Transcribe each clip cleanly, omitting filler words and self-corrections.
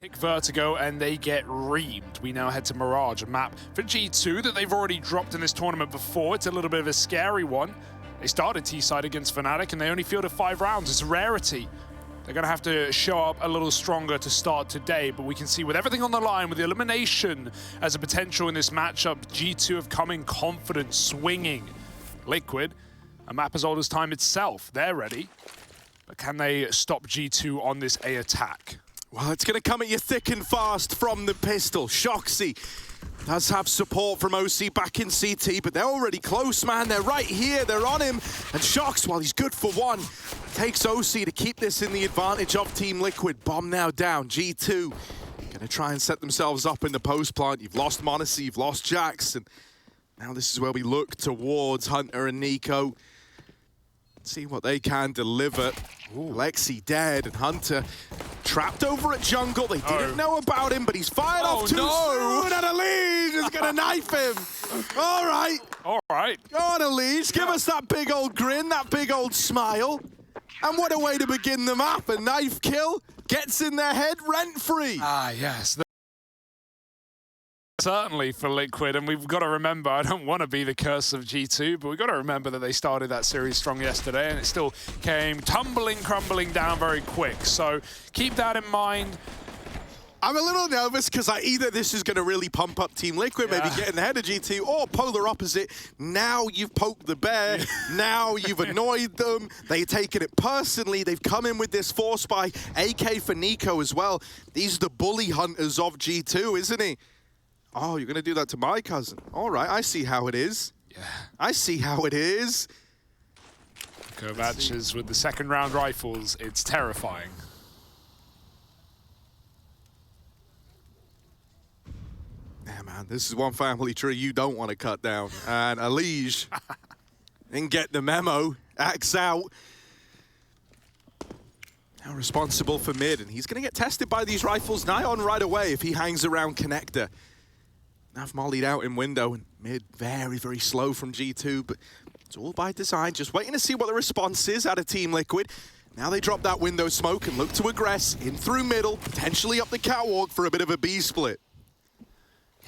Pick Vertigo and they get reamed. We now head to Mirage, a map for G2 that they've already dropped in this tournament before. It's a little bit of a scary one. They started T-side against Fnatic and they only fielded 5 rounds. It's a rarity. They're going to have to show up a little stronger to start today, but we can see with everything on the line, with the elimination as a potential in this matchup, G2 have come in confident, swinging. Liquid, a map as old as time itself, they're ready. But can they stop G2 on this A attack? Well, it's going to come at you thick and fast from the pistol. Shoxy does have support from OC back in CT, but they're already close, man. They're right here. They're on him. And Shox, while he's good for one, takes OC to keep this in the advantage of Team Liquid. Bomb now down. G2 going to try and set themselves up in the post plant. You've lost m0NESY, you've lost Jax, and now this is where we look towards Hunter and Nico. See what they can deliver. Lexi dead, and Hunter trapped over at jungle. They didn't know about him, but he's fired off too soon, and EliGE is going to knife him. All right. All right. Go on, EliGE. Give us that big old grin, that big old smile. And what a way to begin the map. A knife kill gets in their head rent-free. Ah, yes. Certainly for Liquid, and we've got to remember, I don't want to be the curse of G2, but we've got to remember that they started that series strong yesterday, and it still came tumbling, crumbling down very quick. So keep that in mind. I'm a little nervous because either this is going to really pump up Team Liquid, maybe getting ahead of G2, or polar opposite. Now you've poked the bear. Now you've annoyed them. They've taken it personally. They've come in with this force by AK for Nico as well. These are the bully hunters of G2, isn't he? Oh, you're going to do that to my cousin. All right, I see how it is. Yeah. I see how it is. Kovacs with the second round rifles. It's terrifying. Yeah, man, this is one family tree you don't want to cut down. And EliGE didn't get the memo. Axe out. Now responsible for mid, and he's going to get tested by these rifles nigh on right away if he hangs around connector. Nav mollied out in window, and mid very, very slow from G2, but it's all by design. Just waiting to see what the response is out of Team Liquid. Now they drop that window smoke and look to aggress in through middle, potentially up the catwalk for a bit of a B split.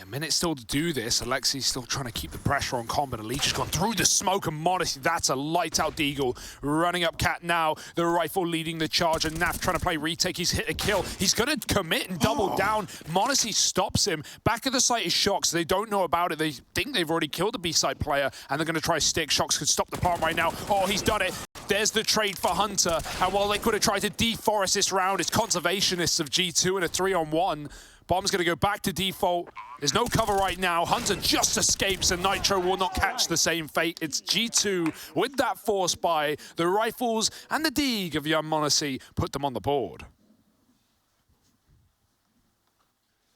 A minute still to do this. Alexi's still trying to keep the pressure on combat. EliGE has gone through the smoke, and m0NESY, that's a light-out deagle. Running up Cat now, the rifle leading the charge, and Naf trying to play retake. He's hit a kill. He's going to commit and double down. m0NESY stops him. Back of the site is Shox. They don't know about it. They think they've already killed the B-side player, and they're going to try stick. Shox could stop the plant right now. Oh, he's done it. There's the trade for Hunter, and while Liquid have tried to deforest this round, it's conservationists of G2 in a 3-on-1. Bomb's going to go back to default. There's no cover right now. Hunter just escapes, and Nitro will not catch the same fate. It's G2 with that force by the rifles, and the dig of young m0NESY put them on the board.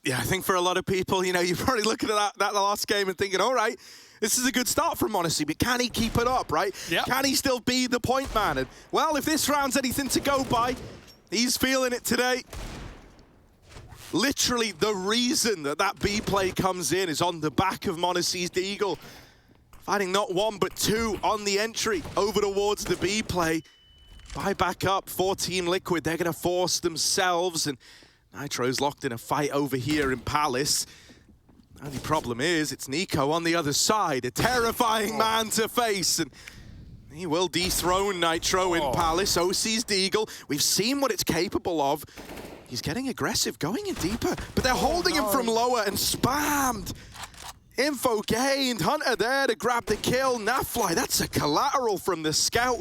Yeah, I think for a lot of people, you know, you're probably looking at that last game and thinking, all right, this is a good start from m0NESY, but can he keep it up, right? Yep. Can he still be the point man? And, well, if this round's anything to go by, he's feeling it today. Literally, the reason that B play comes in is on the back of m0NESY's deagle. Finding not one, but two on the entry over towards the B play. Buy back up for Team Liquid. They're going to force themselves, and Nitro's locked in a fight over here in Palace. The only problem is it's Nico on the other side, a terrifying man to face, and he will dethrone Nitro in Palace. OC's deagle, we've seen what it's capable of. He's getting aggressive, going in deeper, but they're holding him from lower and spammed. Info gained, Hunter there to grab the kill. Nafly, that's a collateral from the scout.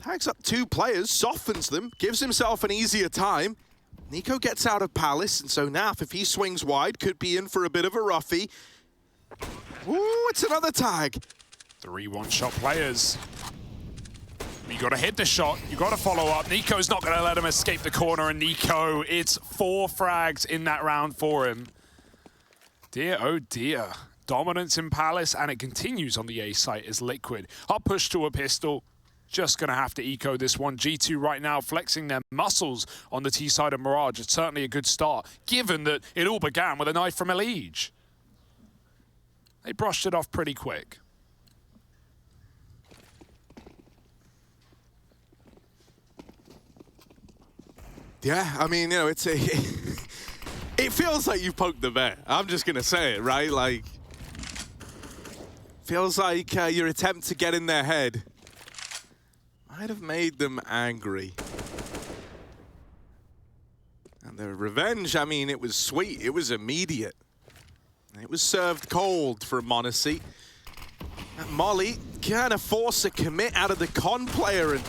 Tags up 2 players, softens them, gives himself an easier time. Nico gets out of Palace, and so Naf, if he swings wide, could be in for a bit of a roughie. Ooh, it's another tag. 3 one-shot players. You got to hit the shot. You got to follow up. Nico's not going to let him escape the corner, and Nico, it's 4 frags in that round for him. Dear, oh dear. Dominance in Palace, and it continues on the A site as Liquid up push to a pistol. Just going to have to eco this one. G2 right now flexing their muscles on the T side of Mirage. It's certainly a good start, given that it all began with a knife from EliGE. They brushed it off pretty quick. Yeah, I mean, you know, it's a... it feels like you've poked the bear. I'm just going to say it, right? Like, feels like your attempt to get in their head might have made them angry. And the revenge, I mean, it was sweet. It was immediate. It was served cold from m0NESY. And Molly kind of force a commit out of the con player, and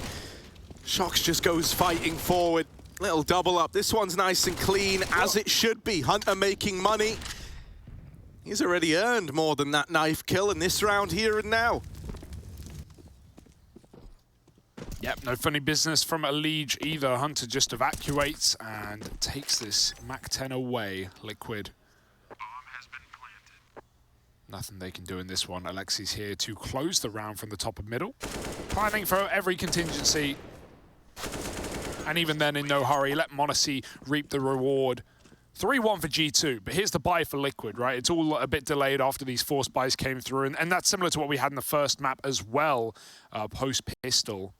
Shox just goes fighting forward. Little double up. This one's nice and clean, as it should be. Hunter making money. He's already earned more than that knife kill in this round here and now. Yep, no funny business from EliGE either. Hunter just evacuates and takes this MAC-10 away. Liquid. Nothing they can do in this one. Alexi's here to close the round from the top of middle. Planning for every contingency. And even then, in no hurry, let m0NESY reap the reward. 3-1 for G2, but here's the buy for Liquid, right? It's all a bit delayed after these forced buys came through, and that's similar to what we had in the first map as well, post-pistol.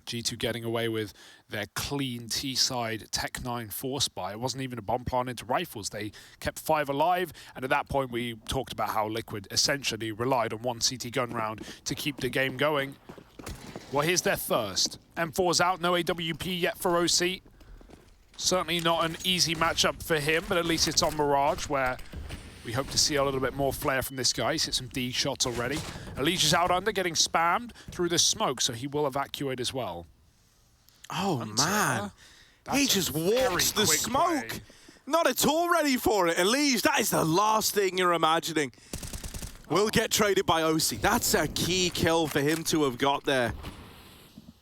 G2 getting away with their clean T-side Tech 9 force buy. It wasn't even a bomb plant into rifles. They kept 5 alive, and at that point we talked about how Liquid essentially relied on one CT gun round to keep the game going. Well, here's their first. M4's out, no AWP yet for OC. Certainly not an easy matchup for him, but at least it's on Mirage, where we hope to see a little bit more flair from this guy. He's hit some D shots already. EliGE is out under, getting spammed through the smoke, so he will evacuate as well. Oh, Hunter, man. He just walks the smoke. Play. Not at all ready for it. EliGE, that is the last thing you're imagining. Will get traded by OC. That's a key kill for him to have got there.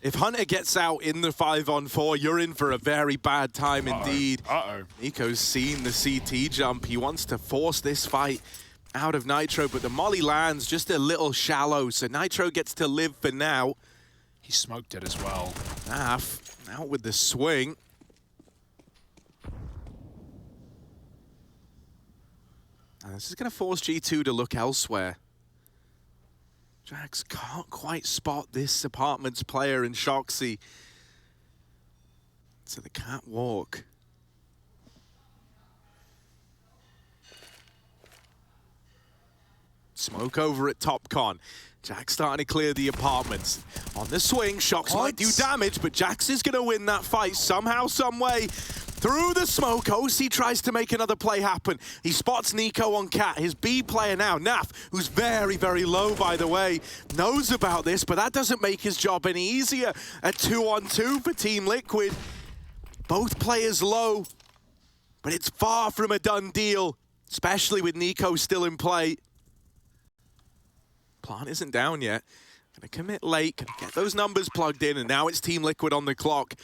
If Hunter gets out in the 5-on-4, you're in for a very bad time indeed. NiKo's seen the CT jump. He wants to force this fight out of Nitro, but the molly lands just a little shallow, so Nitro gets to live for now. He smoked it as well. Naf out with the swing. And this is going to force G2 to look elsewhere. Jax can't quite spot this apartment's player in Shoxy. So they can't walk. Smoke over at TopCon. Jax starting to clear the apartments. On the swing, Shox might do damage, but Jax is going to win that fight somehow, some way. Through the smoke, OC tries to make another play happen. He spots NiKo on Cat, his B player now, Naf, who's very, very low, by the way, knows about this, but that doesn't make his job any easier. A 2-on-2 for Team Liquid. Both players low, but it's far from a done deal, especially with NiKo still in play. Plant isn't down yet. Gonna commit late, gonna get those numbers plugged in, and now it's Team Liquid on the clock.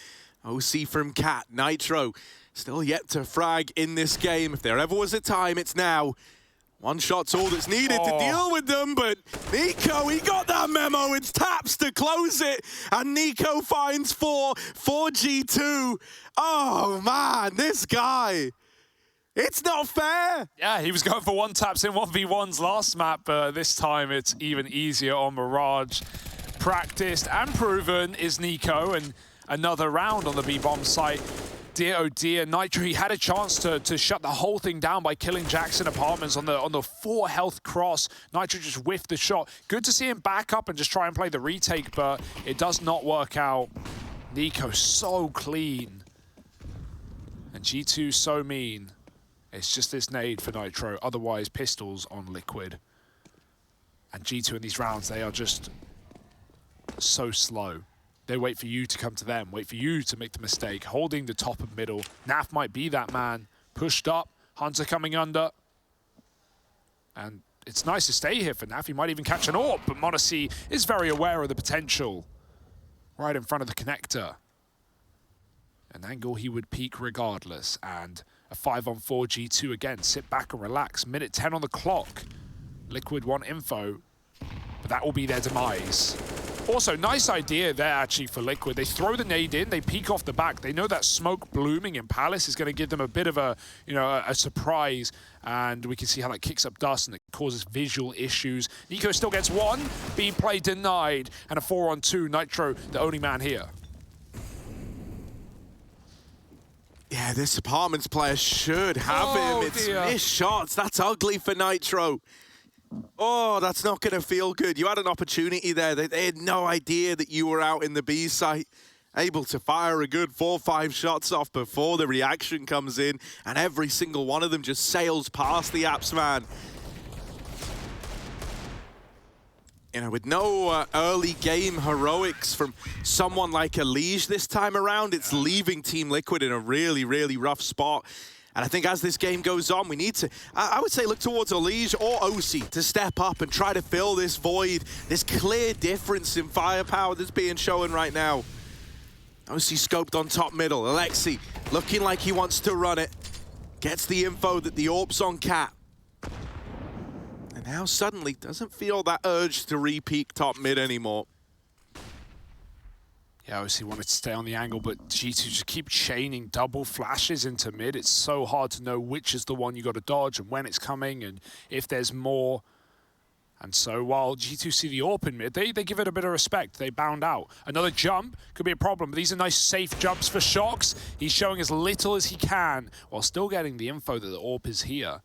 OC from Cat, Nitro, still yet to frag in this game. If there ever was a time, it's now. One shot's all that's needed to deal with them, but NiKo, he got that memo. It's taps to close it, and NiKo finds 4 for G2. Oh, man, this guy. It's not fair. Yeah, he was going for 1 taps in 1v1s last map, but this time it's even easier on Mirage. Practiced and proven is NiKo, and another round on the B-bomb site. Dear, oh dear, Nitro, he had a chance to shut the whole thing down by killing Jackson Apartments on the 4 health cross. Nitro just whiffed the shot. Good to see him back up and just try and play the retake, but it does not work out. NiKo so clean. And G2 so mean. It's just this nade for Nitro. Otherwise, pistols on Liquid. And G2 in these rounds, they are just so slow. They wait for you to come to them, wait for you to make the mistake, holding the top and middle. Naf might be that man. Pushed up, Hunter coming under. And it's nice to stay here for Naf. He might even catch an AWP, but m0NESY is very aware of the potential. Right in front of the connector. An angle he would peek regardless. And a 5-on-4 G2 again. Sit back and relax. Minute 10 on the clock. Liquid want info, but that will be their demise. Also, nice idea there actually for Liquid. They throw the nade in, they peek off the back. They know that smoke blooming in Palace is going to give them a bit of a, a surprise. And we can see how that kicks up dust and it causes visual issues. NiKo still gets 1, B play denied, and a 4-on-2. Nitro, the only man here. Yeah, this Apartments player should have him. It's missed shots. That's ugly for Nitro. Oh, that's not going to feel good. You had an opportunity there. They had no idea that you were out in the B site, able to fire a good 4 or 5 shots off before the reaction comes in, and every single one of them just sails past the Apps man. You know, with no early game heroics from someone like EliGE this time around, it's leaving Team Liquid in a really, really rough spot. And I think as this game goes on, we need to, I would say, look towards EliGE or OC to step up and try to fill this void, this clear difference in firepower that's being shown right now. OC scoped on top middle. Alexi looking like he wants to run it. Gets the info that the AWP's on Cat. And now suddenly doesn't feel that urge to re-peek top mid anymore. Yeah, obviously wanted to stay on the angle, but G2 just keep chaining double flashes into mid. It's so hard to know which is the one you got to dodge and when it's coming and if there's more. And so while G2 see the AWP in mid, they give it a bit of respect. They bound out. Another jump could be a problem, but these are nice safe jumps for Shox. He's showing as little as he can while still getting the info that the AWP is here.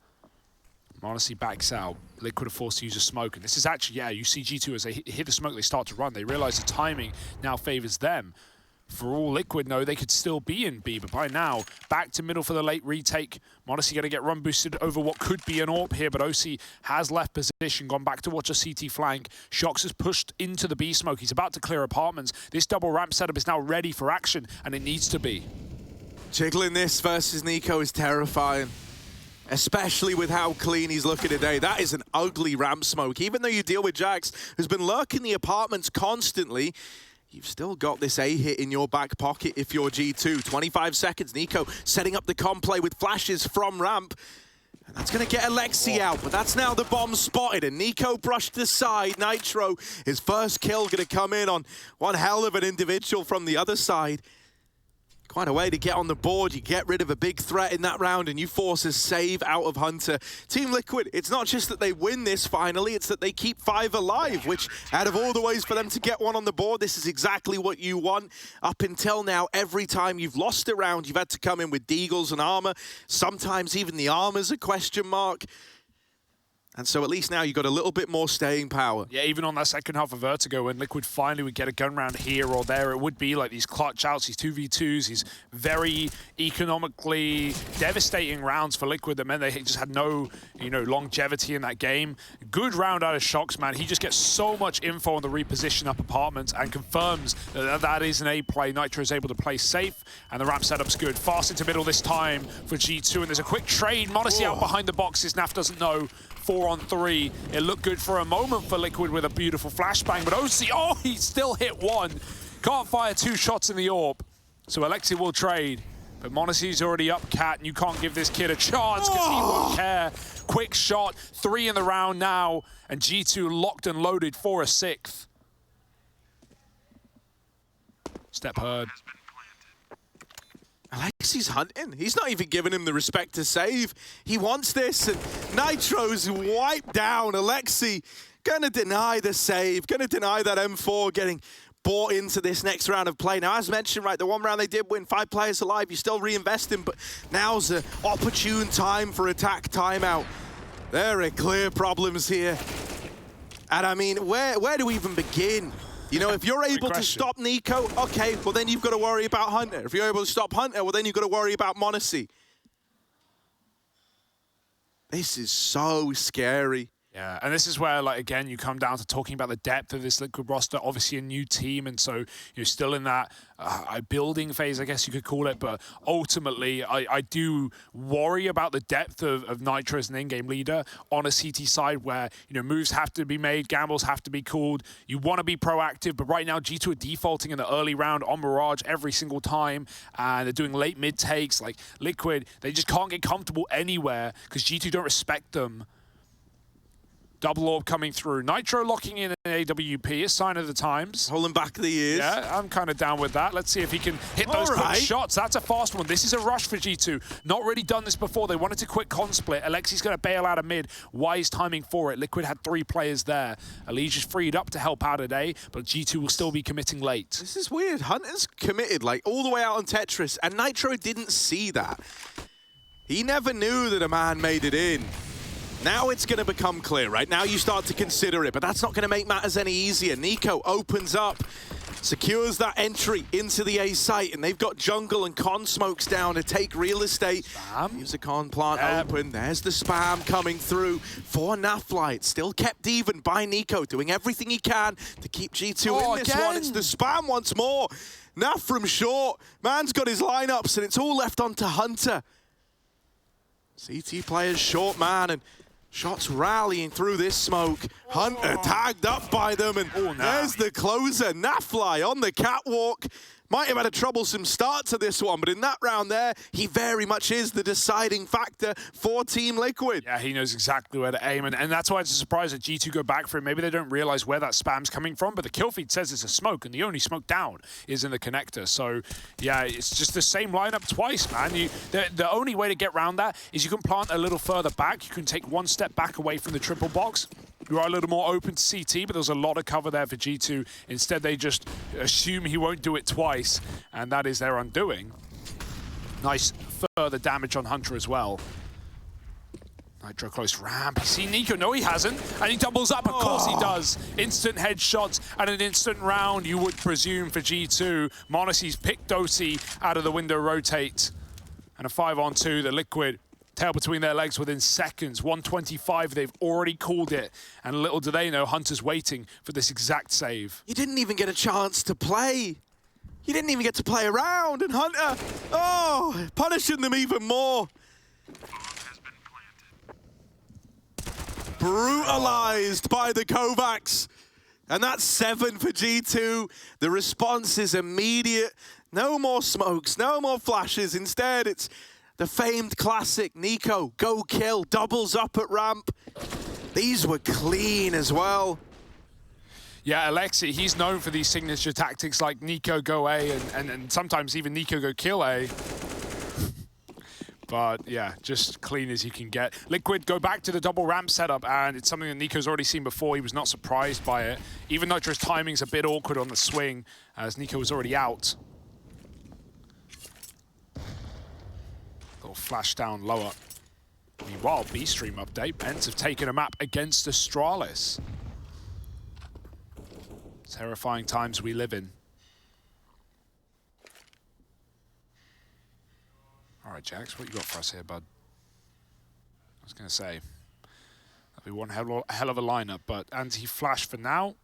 m0NESY backs out. Liquid are forced to use a smoke. And this is actually, yeah, you see G2 as they hit the smoke, they start to run. They realize the timing now favors them. For all Liquid know, they could still be in B, but by now, back to middle for the late retake. m0NESY going to get run boosted over what could be an AWP here, but OC has left position, gone back to watch a CT flank. Shox has pushed into the B smoke. He's about to clear Apartments. This double ramp setup is now ready for action, and it needs to be. Jiggling this versus Nico is terrifying, especially with how clean he's looking today. That is an ugly ramp smoke. Even though you deal with Jax, who's been lurking the Apartments constantly, you've still got this A hit in your back pocket if you're G2. 25 seconds, Nico setting up the comp play with flashes from ramp. And that's going to get Alexi out, but that's now the bomb spotted, and Nico brushed aside. Nitro, his first kill, going to come in on one hell of an individual from the other side. Quite a way to get on the board. You get rid of a big threat in that round and you force a save out of Hunter. Team Liquid, it's not just that they win this finally, it's that they keep 5 alive, which out of all the ways for them to get one on the board, this is exactly what you want. Up until now, every time you've lost a round, you've had to come in with deagles and armor. Sometimes even the armor's a question mark. And so at least now you've got a little bit more staying power. Yeah, even on that second half of Vertigo, when Liquid finally would get a gun round here or there, it would be like these clutch outs, these 2v2s, these very economically devastating rounds for Liquid that meant they just had no, longevity in that game. Good round out of Shox, man. He just gets so much info on the reposition up Apartments and confirms that that is an A play. Nitro is able to play safe, and the ramp setup's good. Fast into middle this time for G2, and there's a quick trade. m0NESY out behind the boxes. Naf doesn't know. 4-on-3. It looked good for a moment for Liquid with a beautiful flashbang, but OC, he still hit one. Can't fire 2 shots in the AWP. So Alexi will trade, but m0NESY's already up Cat, and you can't give this kid a chance because he won't care. Quick shot, 3 in the round now, and G2 locked and loaded for a 6th. Step heard. Alexi's hunting. He's not even giving him the respect to save. He wants this, and Nitro's wiped down. Alexi gonna deny the save, gonna deny that M4 getting bought into this next round of play. Now, as mentioned, right, the one round they did win, 5 players alive, you're still reinvesting, but now's the opportune time for attack timeout. There are clear problems here. And I mean, where do we even begin? If you're able to stop Nico, okay, well then you've got to worry about Hunter. If you're able to stop Hunter, well then you've got to worry about m0NESY. This is so scary. Yeah, and this is where, again, you come down to talking about the depth of this Liquid roster. Obviously a new team, and so you're still in that building phase, I guess you could call it. But ultimately, I do worry about the depth of Nitro as an in-game leader on a CT side where, moves have to be made, gambles have to be called. You want to be proactive, but right now G2 are defaulting in the early round on Mirage every single time, and they're doing late mid takes. Like Liquid, they just can't get comfortable anywhere because G2 don't respect them. Double orb coming through. Nitro locking in an AWP, a sign of the times. Holding back the ears. Yeah, I'm kind of down with that. Let's see if he can hit those quick shots. That's a fast one. This is a rush for G2. Not really done this before. They wanted to quick con split. Alexi's going to bail out of mid. Wise timing for it. Liquid had 3 players there. EliGE is freed up to help out today, but G2 will still be committing late. This is weird. Hunter's committed like all the way out on Tetris, and Nitro didn't see that. He never knew that a man made it in. Now it's going to become clear, right? Now you start to consider it, but that's not going to make matters any easier. Nico opens up, secures that entry into the A site, and they've got jungle and con smokes down to take real estate. Use a con plant open. There's the spam coming through for Naflight. Still kept even by Nico, doing everything he can to keep G2 in this one. It's the spam once more. Naf from short. Man's got his lineups, and it's all left onto Hunter. CT players short man, and shots rallying through this smoke. Hunter tagged up by them, and there's the closer. Nafly on the catwalk. Might have had a troublesome start to this one, but in that round there, he very much is the deciding factor for Team Liquid. Yeah, he knows exactly where to aim, and that's why it's a surprise that G2 go back for it. Maybe they don't realize where that spam's coming from, but the kill feed says it's a smoke, and the only smoke down is in the connector. So, yeah, it's just the same lineup twice, man. The only way to get around that is you can plant a little further back. You can take one step back away from the triple box. You are a little more open to CT, but there's a lot of cover there for G2. Instead, they just assume he won't do it twice, and that is their undoing. Nice further damage on Hunter as well. Nitro close ramp. You see Nico? No, he hasn't. And he doubles up. Of course he does. Instant headshots and an instant round, you would presume, for G2. Monacy's picked Doty out of the window rotate. And a 5-on-2, the Liquid tail between their legs within seconds. 125, they've already called it. And little do they know, Hunter's waiting for this exact save. You didn't even get a chance to play. You didn't even get to play around. And Hunter, punishing them even more. Brutalized by the Kovacs. And that's 7 for G2. The response is immediate. No more smokes, no more flashes. Instead, it's the famed classic Nico, go kill, doubles up at ramp. These were clean as well. Yeah, EliGE, he's known for these signature tactics like Nico go A and sometimes even Nico go kill A. But yeah, just clean as you can get. Liquid go back to the double ramp setup, and it's something that Nico's already seen before. He was not surprised by it. Even Nitro's timing's a bit awkward on the swing, as Nico was already out. Little flash down lower. Meanwhile, B-Stream update. Pens have taken a map against Astralis. Terrifying times we live in. All right, Jax, what you got for us here, bud? I was going to say, that'd be one hell of a lineup, but anti-flash for now.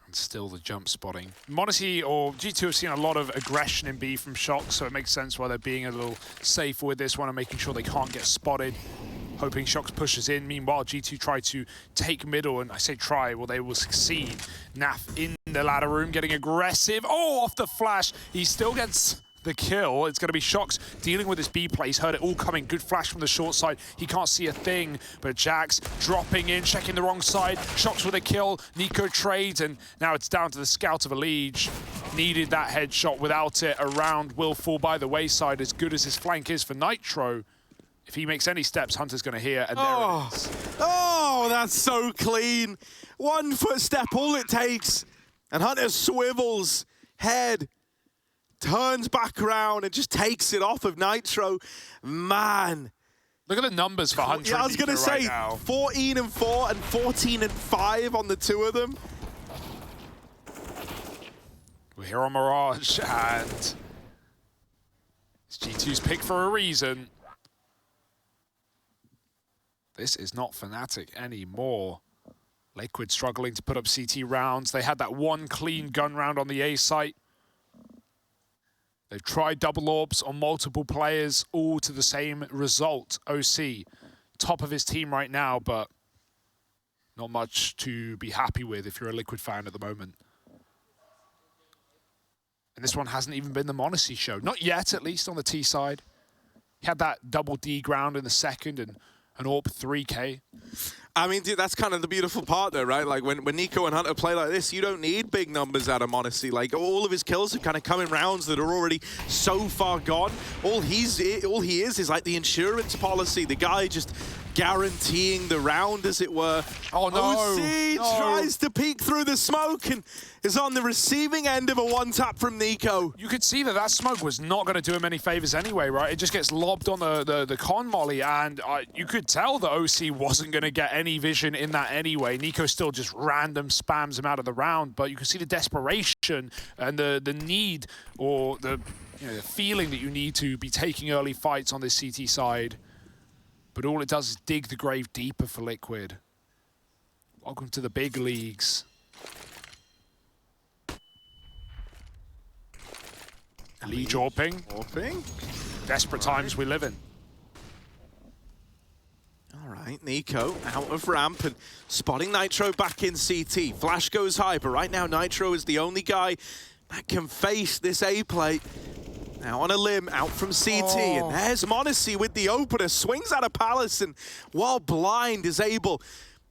And still the jump spotting. Monacy or G2 have seen a lot of aggression in B from Shox, so it makes sense why they're being a little safer with this one and making sure they can't get spotted. Hoping Shox pushes in. Meanwhile, G2 try to take middle, and I say try, well, they will succeed. Naf in the ladder room, getting aggressive. Oh, off the flash. He still gets the kill. It's going to be Shox dealing with his B play. He's heard it all coming. Good flash from the short side. He can't see a thing, but Jax dropping in, checking the wrong side. Shox with a kill. Nico trades, and now it's down to the scout of EliGE. Needed that headshot. Without it, a round will fall by the wayside, as good as his flank is for Nitro. If he makes any steps, Hunter's going to hear, and there it is. Oh, that's so clean. 1 footstep, all it takes. And Hunter swivels, head, turns back around, and just takes it off of Nitro. Man. Look at the numbers for Hunter. Yeah, I was going to say, right 14-4 and 14-5 on the two of them. We're here on Mirage, and it's G2's pick for a reason. This is not Fnatic anymore. Liquid struggling to put up CT rounds. They had that one clean gun round on the A site. They've tried double orbs on multiple players, all to the same result. OC, top of his team right now, but not much to be happy with if you're a Liquid fan at the moment. And this one hasn't even been the m0NESY show. Not yet, at least, on the T side. He had that double D ground in the second and an AWP 3K. I mean, dude, that's kind of the beautiful part, though, right? Like, when NiKo and Hunter play like this, you don't need big numbers out of m0NESY. Like, all of his kills have kind of come in rounds that are already so far gone. All he is like the insurance policy. The guy just guaranteeing the round, as it were. Oh, no. OC tries to peek through the smoke and is on the receiving end of a one-tap from NiKo. You could see that that smoke was not going to do him any favors anyway, right? It just gets lobbed on the con molly, and you could tell that OC wasn't going to get any vision in that anyway. NiKo still just random spams him out of the round, but you can see the desperation and the need, or the the feeling that you need to be taking early fights on this CT side. But all it does is dig the grave deeper for Liquid. Welcome to the big leagues. EliGE AWPing. Desperate times we live in. All right, NiKo out of ramp and spotting Nitro back in CT. Flash goes high, but right now Nitro is the only guy that can face this A play. Now on a limb, out from CT, and there's m0NESY with the opener. Swings out of Palace, and while blind, is able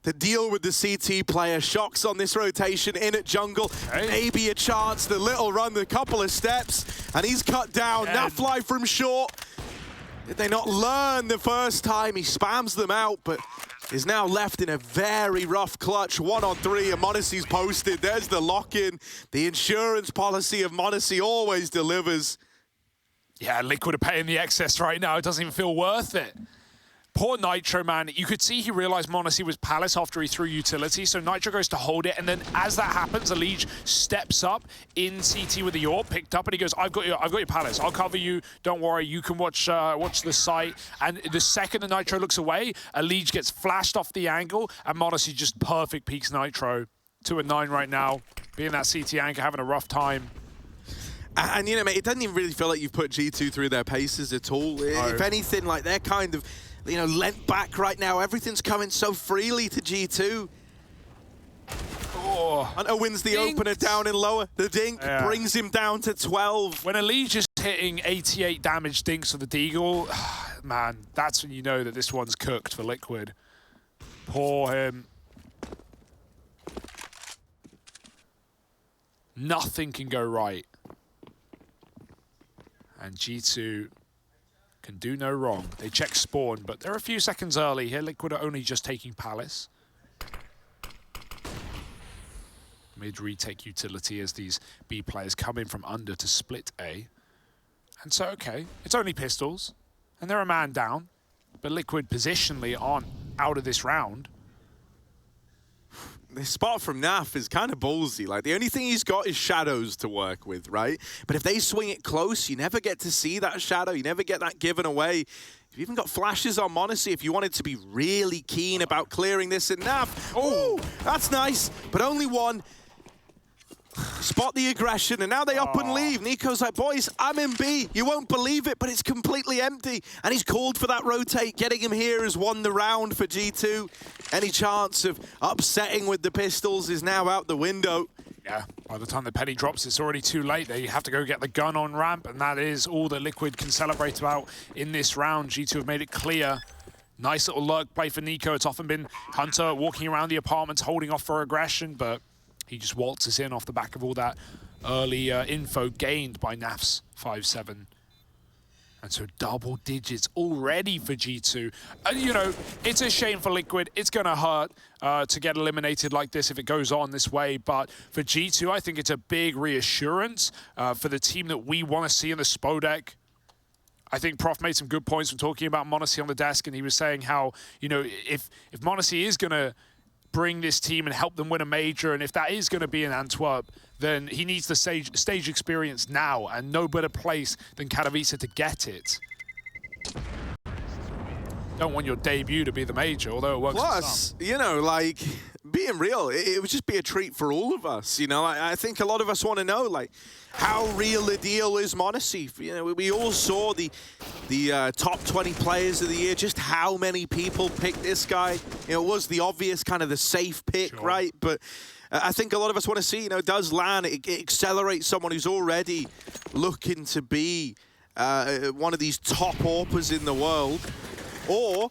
to deal with the CT player. Shocks on this rotation in at jungle. Hey. Maybe a chance, the little run, the couple of steps, and he's cut down. Nafly from short. Did they not learn the first time? He spams them out, but is now left in a very rough clutch. 1-on-3, and m0NESY's posted. There's the lock-in. The insurance policy of m0NESY always delivers. Yeah, Liquid are paying the excess right now. It doesn't even feel worth it. Poor Nitro, man. You could see he realized m0NESY was Palace after he threw utility, so Nitro goes to hold it, and then as that happens, EliGE steps up in CT with the AWP, picked up, and he goes, I've got your Palace. I'll cover you. Don't worry. You can watch the site. And the second the Nitro looks away, EliGE gets flashed off the angle, and m0NESY just perfect peaks Nitro. 2-9 right now. Being that CT anchor, having a rough time. And, mate, it doesn't even really feel like you've put G2 through their paces at all. No. If anything, like, they're kind of, lent back right now. Everything's coming so freely to G2. Hunter wins the opener down in lower. The dink brings him down to 12. When EliGE is hitting 88 damage dinks with the Deagle, man, that's when you know that this one's cooked for Liquid. Poor him. Nothing can go right. And G2 can do no wrong. They check spawn, but they're a few seconds early here. Liquid are only just taking Palace. Mid retake utility as these B players come in from under to split A. And so, okay, it's only pistols, and they're a man down, but Liquid positionally aren't out of this round. This spot from Naf is kind of ballsy. Like, the only thing he's got is shadows to work with, right? But if they swing it close, you never get to see that shadow. You never get that given away. You've even got flashes on m0NESY if you wanted to be really keen about clearing this in Naf. Oh, that's nice, but only one. Spot the aggression, and now they up and leave. NiKo's like, boys, I'm in B. You won't believe it, but it's completely empty. And he's called for that rotate. Getting him here has won the round for G2. Any chance of upsetting with the pistols is now out the window. Yeah, by the time the penny drops, it's already too late. They have to go get the gun on ramp, and that is all that Liquid can celebrate about in this round. G2 have made it clear. Nice little lurk play for NiKo. It's often been Hunter walking around the apartments, holding off for aggression, but he just waltzes in off the back of all that early info gained by Naf's 5-7. And so double digits already for G2. And, it's a shame for Liquid. It's going to hurt to get eliminated like this if it goes on this way. But for G2, I think it's a big reassurance for the team that we want to see in the Spodek. I think Prof made some good points from talking about m0NESY on the desk, and he was saying how, if m0NESY is going to bring this team and help them win a major, and if that is going to be in Antwerp, then he needs the stage experience now, and no better place than Katowice to get it. Don't want your debut to be the major, although it works for some. Plus, being real, it would just be a treat for all of us. I think a lot of us want to know, how real a deal is m0NESY? We all saw the top 20 players of the year, just how many people picked this guy. It was the obvious kind of the safe pick, right? But I think a lot of us want to see, does LAN accelerate someone who's already looking to be one of these top AWPers in the world? Or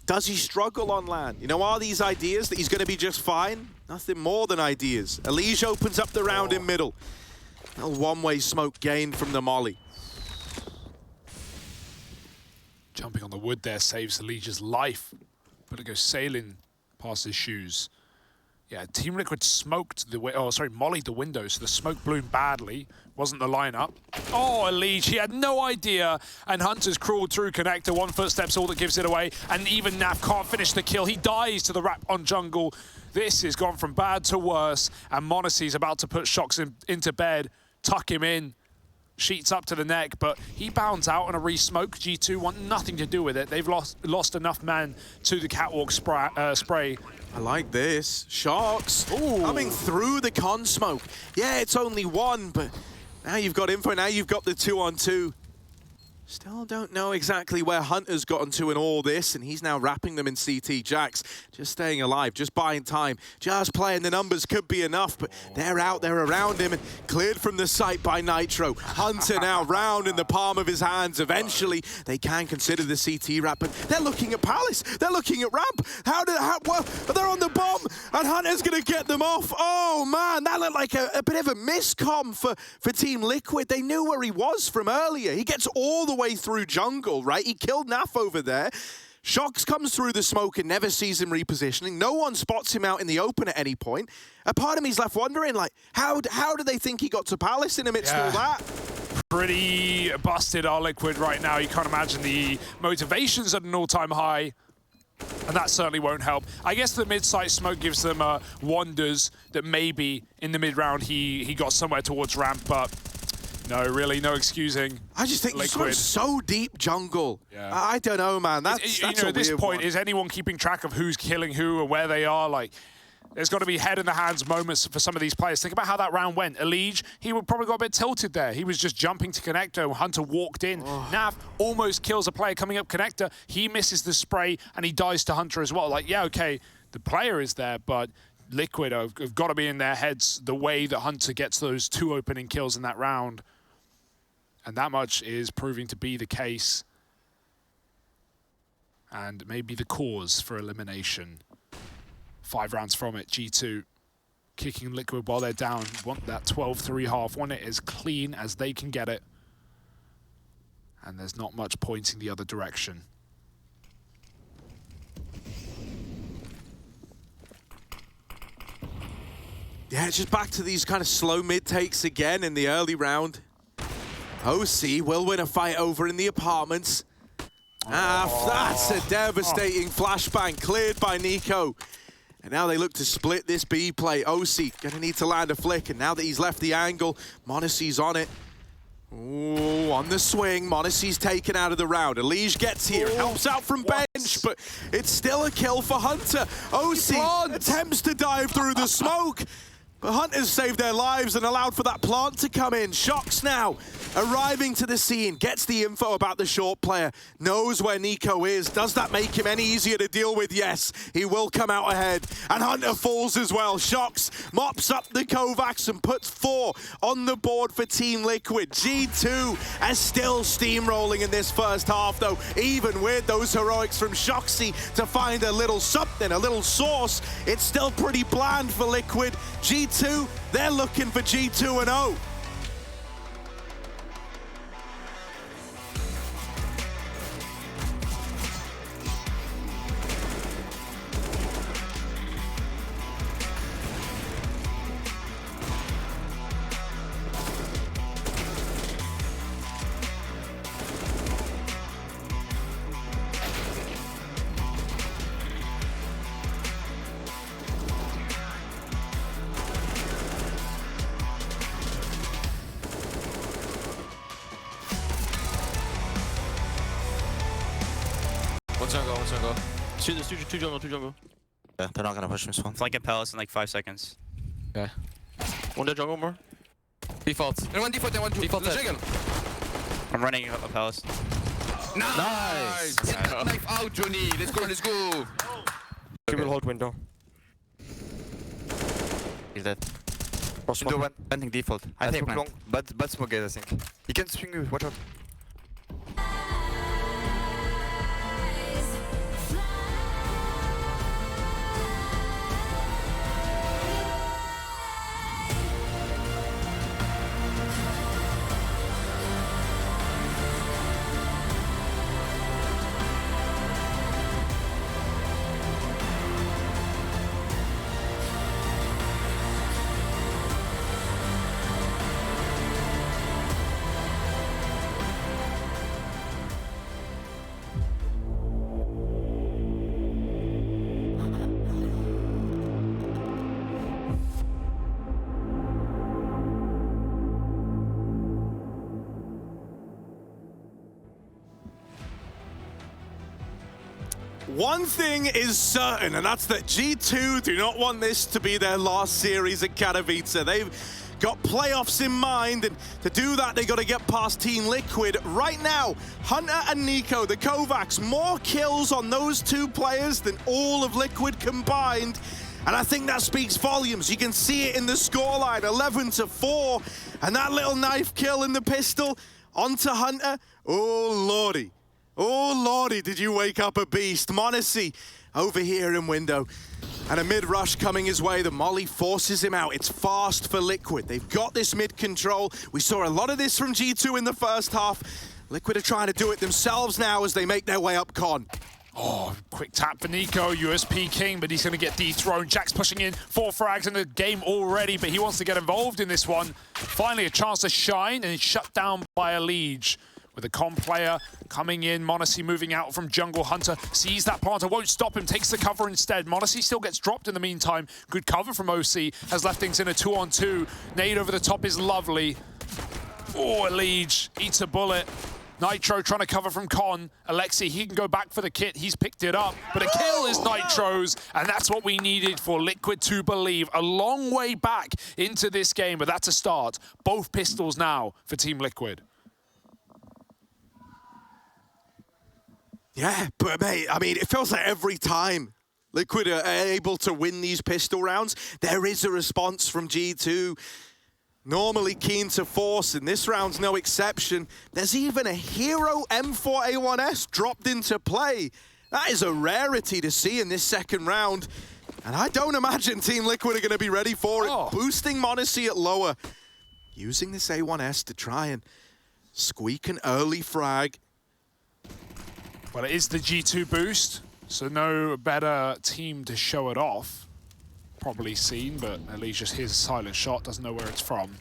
does he struggle on LAN? Are these ideas that he's going to be just fine? Nothing more than ideas. EliGE opens up the round in middle. A one-way smoke gained from the molly. Jumping on the wood there saves EliGE's life, but it goes sailing past his shoes. Yeah, Team Liquid smoked the mollied the window, so the smoke blew badly. Wasn't the lineup. Oh, EliGE, he had no idea, and Hunter's crawled through connector. 1 footstep's all that gives it away, and even Naf can't finish the kill. He dies to the wrap on jungle. This has gone from bad to worse, and m0NESY's about to put Shocks into bed, tuck him in. Sheets up to the neck, but he bounds out on a re-smoke. G2 want nothing to do with it. They've lost enough man to the catwalk spray. I like this. Shocks coming through the con smoke. Yeah, it's only one, but now you've got info. Now you've got the 2-on-2. Still don't know exactly where Hunter's gotten to in all this, and he's now wrapping them in CT. Jax just staying alive, just buying time, just playing the numbers could be enough, but they're out there around him and cleared from the site by Nitro. Hunter now round in the palm of his hands. Eventually, they can consider the CT wrap, but they're looking at Palace. They're looking at Ramp. Well, they're on the bomb, and Hunter's going to get them off. Oh, man, that looked like a bit of a miscomm for Team Liquid. They knew where he was from earlier. He gets all the way through jungle, right? He killed Naf over there. Shocks comes through the smoke and never sees him repositioning. No one spots him out in the open at any point. A part of me's left wondering, like, how do they think he got to Palace in amidst all that? Pretty busted are Liquid right now. You can't imagine the motivations at an all-time high. And that certainly won't help. I guess the mid-site smoke gives them wonders that maybe in the mid-round he got somewhere towards ramp, but no, really, no excusing. I just think Liquid so deep jungle. Yeah. I don't know, man. That's at this point, one. is anyone keeping track of who's killing who or where they are? Like, there's got to be head in the hands moments for some of these players. Think about how that round went. EliGE, he would probably got a bit tilted there. He was just jumping to connector. Hunter walked in. Nav almost kills a player coming up connector. He misses the spray and he dies to Hunter as well. Like, yeah, okay, the player is there, but Liquid have got to be in their heads the way that Hunter gets those 2 opening kills in that round. And that much is proving to be the case. And maybe the cause for elimination. 5 rounds from it, G2 kicking Liquid while they're down. Want that 12-3 half, want it as clean as they can get it. And there's not much pointing the other direction. Yeah, it's just back to these kind of slow mid-takes again in the early round. OC will win a fight over in the apartments. That's a devastating flashbang cleared by Nico. And now they look to split this B play. OC gonna need to land a flick, and now that he's left the angle, m0NESY's on it. Ooh, on the swing, m0NESY's taken out of the round. EliGE gets here, helps out from bench, but it's still a kill for Hunter. OC attempts to dive through the smoke, but Hunters saved their lives and allowed for that plant to come in. Shocks now arriving to the scene, gets the info about the short player, knows where Nico is. Does that make him any easier to deal with? Yes, he will come out ahead. And Hunter falls as well. Shocks mops up the Kovacs and puts 4 on the board for Team Liquid. G2 is still steamrolling in this first half, though, even with those heroics from Shoxy to find a little something, a little source. It's still pretty bland for Liquid. G2, they're looking for G2 and 0. One jungle. Two jungle. Yeah, they're not gonna push this one. Flank at Palace in like 5 seconds. Okay. One dead jungle more. Default. And one default and one Default the dead. jungle. I'm running a Palace. Nice! Get that knife out, Johnny. Let's go. He will hold window. He's dead. Window one. Planting default. I think, smoke man. long, but smoke guys, I think. He can swing you, watch out. One thing is certain, and that's that G2 do not want this to be their last series at Katowice. They've got playoffs in mind, and to do that, they got to get past Team Liquid. Right now, Hunter and Nico, the Kovacs, more kills on those two players than all of Liquid combined. And I think that speaks volumes. You can see it in the scoreline, 11-4. And that little knife kill in the pistol onto Hunter. Oh, lordy. Oh, lordy, did you wake up a beast. m0NESY over here in window. And a mid-rush coming his way. The molly forces him out. It's fast for Liquid. They've got this mid-control. We saw a lot of this from G2 in the first half. Liquid are trying to do it themselves now as they make their way up con. Oh, quick tap for Nico, USP King, but he's going to get dethroned. Jack's pushing in, 4 frags in the game already, but he wants to get involved in this one. Finally, a chance to shine, and he's shut down by EliGE. With a comp player coming in, m0NESY moving out from jungle. Hunter sees that planter, won't stop him, takes the cover instead. m0NESY still gets dropped in the meantime. Good cover from OC, has left things in a 2-on-2. Nade over the top is lovely. Oh, EliGE eats a bullet. Nitro trying to cover from Con. Alexi, he can go back for the kit. He's picked it up. But a kill is Nitro's, and that's what we needed for Liquid to believe. A long way back into this game, but that's a start. Both pistols now for Team Liquid. Yeah, but mate, I mean, it feels like every time Liquid are able to win these pistol rounds, there is a response from G2. Normally keen to force, and this round's no exception. There's even a hero M4A1S dropped into play. That is a rarity to see in this second round. And I don't imagine Team Liquid are going to be ready for it. Boosting m0NESY at lower. Using this A1S to try and squeak an early frag. Well, it is the G2 boost, so no better team to show it off. Probably seen, but EliGE just hears a silent shot, doesn't know where it's from.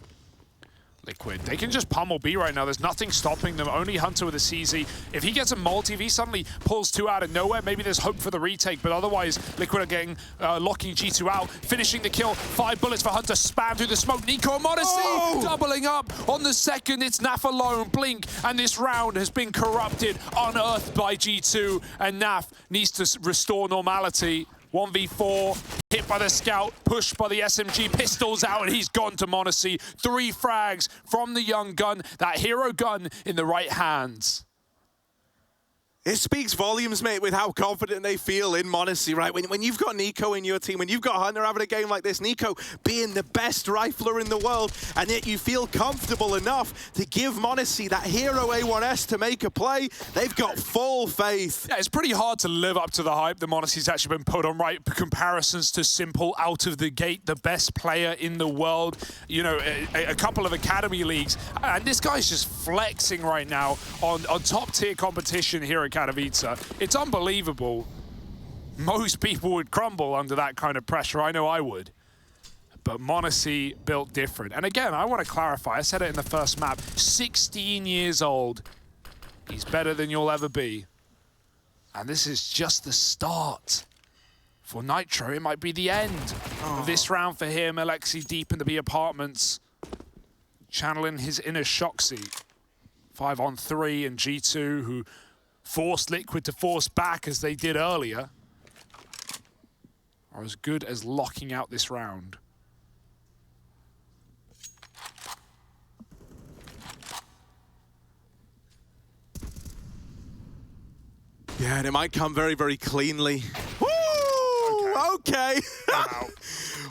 Liquid, they can just pummel B right now. There's nothing stopping them. Only Hunter with a CZ. If he gets a multi, if he suddenly pulls 2 out of nowhere, maybe there's hope for the retake, but otherwise, Liquid are getting, locking G2 out, finishing the kill. 5 bullets for Hunter, spam through the smoke. Nico and m0NESY doubling up on the second. It's Naf alone, Blink, and this round has been corrupted, unearthed by G2, and Naf needs to restore normality. 1v4, hit by the scout, pushed by the SMG, pistols out, and he's gone to m0NESY. 3 frags from the young gun, that hero gun in the right hands. It speaks volumes, mate, with how confident they feel in m0NESY, right? When you've got Nico in your team, when you've got Hunter having a game like this, Nico being the best rifler in the world, and yet you feel comfortable enough to give m0NESY that hero A1S to make a play, they've got full faith. Yeah, it's pretty hard to live up to the hype that m0NESY's actually been put on, right? Comparisons to Simple, out of the gate, the best player in the world, you know, a couple of academy leagues, and this guy's just flexing right now on top tier competition here at Katowice. It's unbelievable. Most people would crumble under that kind of pressure. I know I would. But m0NESY built different. And again, I want to clarify, I said it in the first map, 16 years old. He's better than you'll ever be. And this is just the start. For Nitro, it might be the end of this round for him. Alexi deep in the B apartments, channeling his inner Shoxy. 5-on-3, and G2, who forced Liquid to force back as they did earlier, are as good as locking out this round. Yeah, and it might come very, very cleanly. Woo! okay.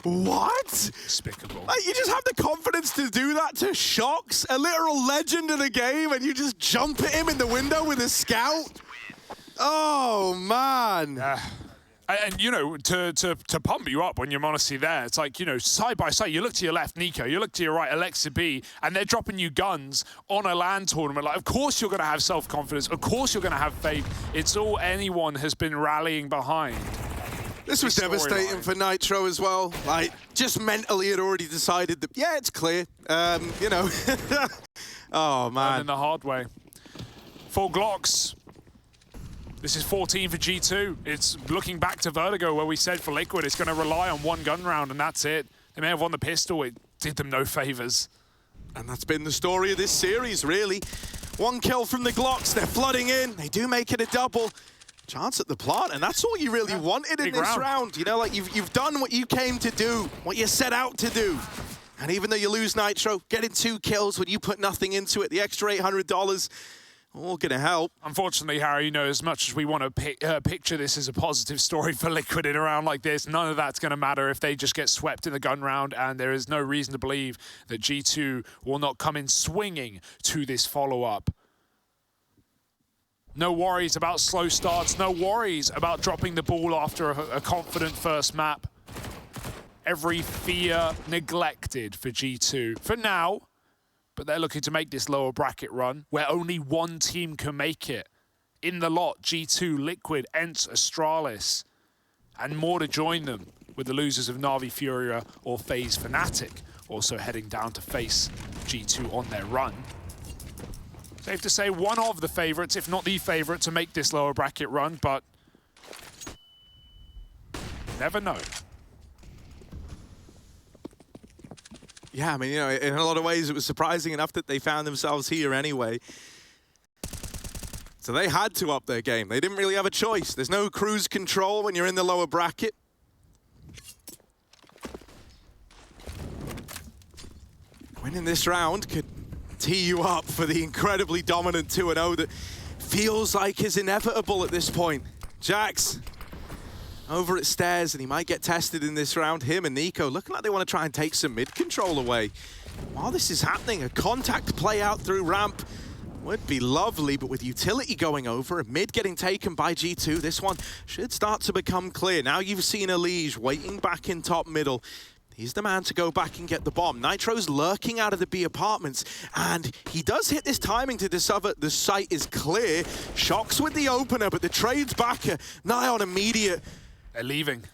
What? Despicable. Like, you just have the confidence to do that to Shox, a literal legend of the game, and you just jump at him in the window with a scout? Oh, man. And you know, to pump you up when you're honestly there, it's like, you know, side by side, you look to your left, Nico, you look to your right, Alexa B, and they're dropping you guns on a LAN tournament. Like, of course you're going to have self-confidence. Of course you're going to have faith. It's all anyone has been rallying behind. This was devastating for Nitro as well. Like, just mentally had already decided that, yeah, it's clear. You know. Oh, man. And in the hard way. 4 Glocks. This is 14 for G2. It's looking back to Vertigo where we said for Liquid it's going to rely on 1 gun round and that's it. They may have won the pistol. It did them no favors. And that's been the story of this series, really. 1 kill from the Glocks. They're flooding in. They do make it a double. Chance at the plant, and that's all you really wanted in this round. You know, like, you've done what you came to do, what you set out to do. And even though you lose Nitro, getting 2 kills when you put nothing into it, the extra $800, all gonna help. Unfortunately, Harry, you know, as much as we want to picture this as a positive story for Liquid in a round like this, none of that's going to matter if they just get swept in the gun round, and there is no reason to believe that G2 will not come in swinging to this follow-up. No worries about slow starts, no worries about dropping the ball after a confident first map. Every fear neglected for G2 for now, but they're looking to make this lower bracket run where only 1 team can make it. In the lot, G2, Liquid, ENCE, Astralis, and more to join them with the losers of Na'Vi Furia or FaZe Fnatic also heading down to face G2 on their run. Safe to say one of the favorites, if not the favorite, to make this lower bracket run, but never know. Yeah, I mean, you know, in a lot of ways it was surprising enough that they found themselves here anyway. So they had to up their game. They didn't really have a choice. There's no cruise control when you're in the lower bracket. Winning this round could tee you up for the incredibly dominant 2-0 that feels like is inevitable at this point. Jax over at stairs, and he might get tested in this round. Him and Nico looking like they want to try and take some mid control away. While this is happening, a contact play out through ramp would be lovely, but with utility going over and mid getting taken by G2, this one should start to become clear. Now you've seen EliGE waiting back in top middle. He's the man to go back and get the bomb. Nitro's lurking out of the B apartments, and he does hit this timing to discover the site is clear. Shox with the opener, but the trade's back nigh on immediate. They're leaving.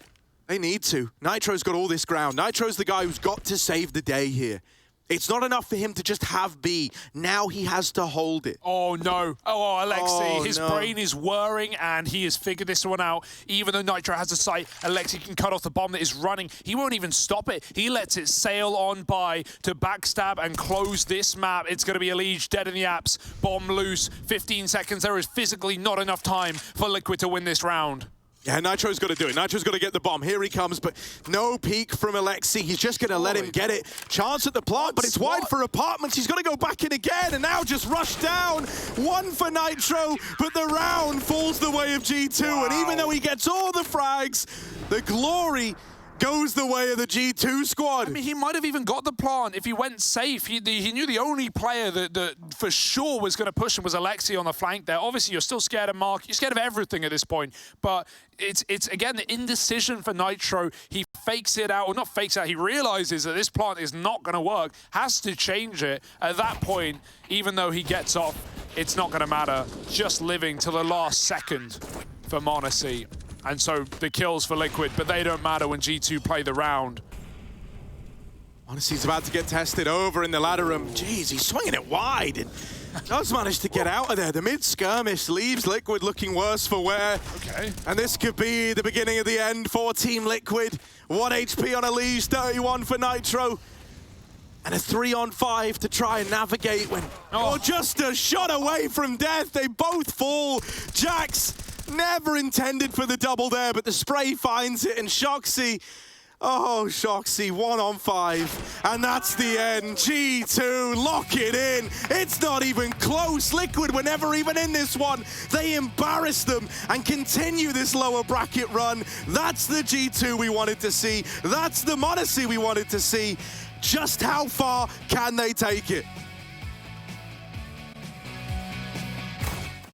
They need to. Nitro's got all this ground. Nitro's the guy who's got to save the day here. It's not enough for him to just have B. Now he has to hold it. Oh, no. Oh, Alexi, Oh, his no. brain is whirring, and he has figured this one out. Even though Nitro has a sight, Alexi can cut off the bomb that is running. He won't even stop it. He lets it sail on by to backstab and close this map. It's going to be EliGE dead in the apps. Bomb loose. 15 seconds. There is physically not enough time for Liquid to win this round. Yeah, Nitro's got to do it. Nitro's got to get the bomb. Here he comes, but no peek from Alexi. He's just going to let him get it. Chance at the plant, but it's wide for apartments. He's got to go back in again, and now just rush down. 1 for Nitro, but the round falls the way of G2. Wow. And even though he gets all the frags, the glory goes the way of the G2 squad. I mean, he might have even got the plant if he went safe. He knew the only player that for sure was going to push him was Alexi on the flank there. Obviously, you're still scared of Mark. You're scared of everything at this point. But it's again, the indecision for Nitro. He fakes it out, or not fakes it out, he realizes that this plant is not going to work, has to change it. At that point, even though he gets off, it's not going to matter. Just living till the last second for m0NESY. And so the kills for Liquid, but they don't matter when G2 play the round. m0NESY's about to get tested over in the ladder room. Jeez, he's swinging it wide and does manage to get out of there. The mid-skirmish leaves Liquid looking worse for wear. Okay. And this could be the beginning of the end for Team Liquid. 1 HP on EliGE, 31 for Nitro. And a 3-on-5 to try and navigate when you're just a shot away from death. They both fall. Jax never intended for the double there, but the spray finds it, and Shoxy, Oh, Shoxy, 1 on 5, and that's the end. G2, lock it in. It's not even close. Liquid were never even in this one. They embarrassed them and continue this lower bracket run. That's the G2 we wanted to see. That's the Monacy we wanted to see. Just how far can they take it?